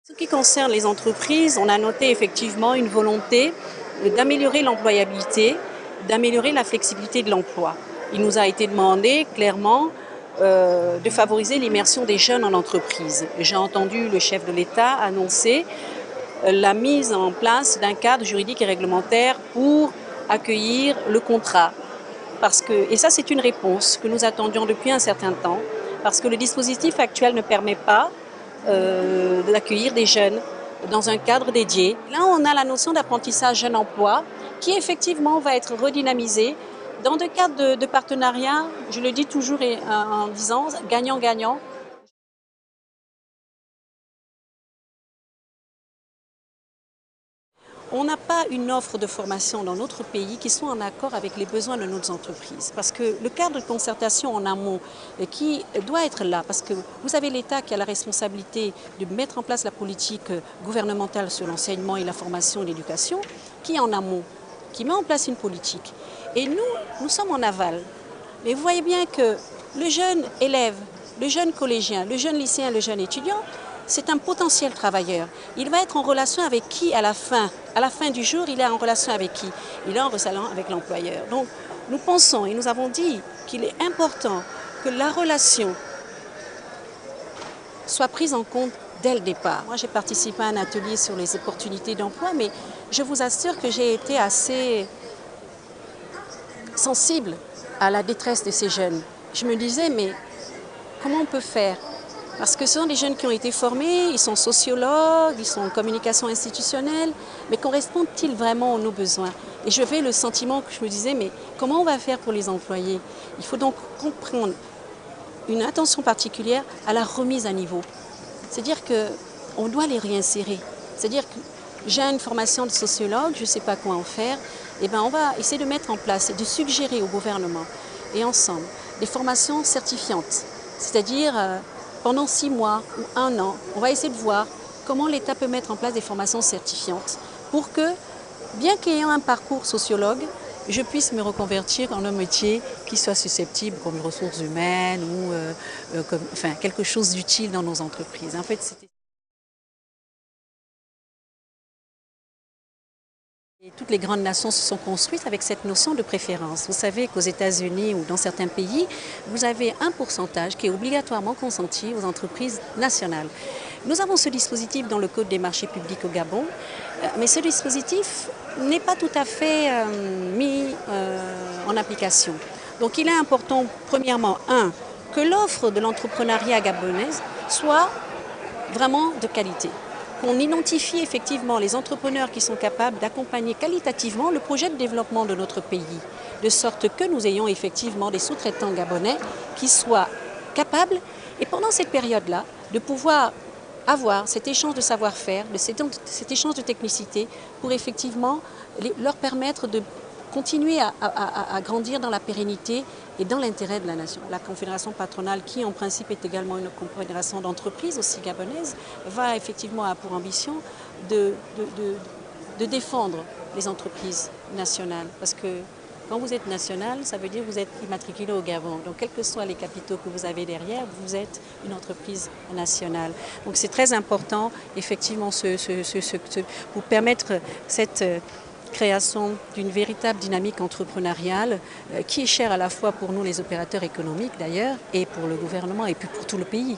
En ce qui concerne les entreprises, on a noté effectivement une volonté d'améliorer l'employabilité, d'améliorer la flexibilité de l'emploi. Il nous a été demandé clairement de favoriser l'immersion des jeunes en entreprise. J'ai entendu le chef de l'État annoncer la mise en place d'un cadre juridique et réglementaire pour accueillir le contrat. Et ça, c'est une réponse que nous attendions depuis un certain temps, parce que le dispositif actuel ne permet pas d'accueillir des jeunes dans un cadre dédié. Là, on a la notion d'apprentissage jeune emploi qui effectivement va être redynamisée dans des cadres de partenariat, je le dis toujours en disant gagnant-gagnant. On n'a pas une offre de formation dans notre pays qui soit en accord avec les besoins de nos entreprises. Parce que le cadre de concertation en amont qui doit être là, parce que vous avez l'État qui a la responsabilité de mettre en place la politique gouvernementale sur l'enseignement et la formation et l'éducation, qui est en amont, qui met en place une politique. Et nous sommes en aval. Mais vous voyez bien que le jeune élève, le jeune collégien, le jeune lycéen, le jeune étudiant, c'est un potentiel travailleur. Il va être en relation avec qui à la fin du jour, il est en relation avec qui? Il est en relation avec l'employeur. Donc nous pensons et nous avons dit qu'il est important que la relation soit prise en compte dès le départ. Moi, j'ai participé à un atelier sur les opportunités d'emploi, mais je vous assure que j'ai été assez sensible à la détresse de ces jeunes. Je me disais, mais comment on peut faire? Parce que ce sont des jeunes qui ont été formés, ils sont sociologues, ils sont en communication institutionnelle, mais correspondent-ils vraiment à nos besoins? Et j'avais le sentiment que je me disais, mais comment on va faire pour les employer? Il faut donc comprendre une attention particulière à la remise à niveau. C'est-à-dire qu'on doit les réinsérer. C'est-à-dire que j'ai une formation de sociologue, je ne sais pas quoi en faire, et bien on va essayer de mettre en place et de suggérer au gouvernement et ensemble des formations certifiantes. C'est-à-dire pendant 6 mois ou 1 an, on va essayer de voir comment l'État peut mettre en place des formations certifiantes pour que, bien qu'ayant un parcours sociologue, je puisse me reconvertir en un métier qui soit susceptible comme les ressources humaines ou quelque chose d'utile dans nos entreprises. En fait, toutes les grandes nations se sont construites avec cette notion de préférence. Vous savez qu'aux États-Unis ou dans certains pays, vous avez un pourcentage qui est obligatoirement consenti aux entreprises nationales. Nous avons ce dispositif dans le Code des marchés publics au Gabon, mais ce dispositif n'est pas tout à fait mis en application. Donc il est important, premièrement, que l'offre de l'entrepreneuriat gabonaise soit vraiment de qualité. Qu'on identifie effectivement les entrepreneurs qui sont capables d'accompagner qualitativement le projet de développement de notre pays, de sorte que nous ayons effectivement des sous-traitants gabonais qui soient capables, et pendant cette période-là, de pouvoir avoir cet échange de savoir-faire, cet échange de technicité, pour effectivement leur permettre de continuer à grandir dans la pérennité et dans l'intérêt de la nation. La Confédération patronale, qui en principe est également une confédération d'entreprises aussi gabonaise, va effectivement avoir pour ambition de défendre les entreprises nationales. Parce que quand vous êtes national, ça veut dire que vous êtes immatriculé au Gabon. Donc quels que soient les capitaux que vous avez derrière, vous êtes une entreprise nationale. Donc c'est très important, effectivement, pour permettre cette création d'une véritable dynamique entrepreneuriale qui est chère à la fois pour nous les opérateurs économiques d'ailleurs et pour le gouvernement et puis pour tout le pays.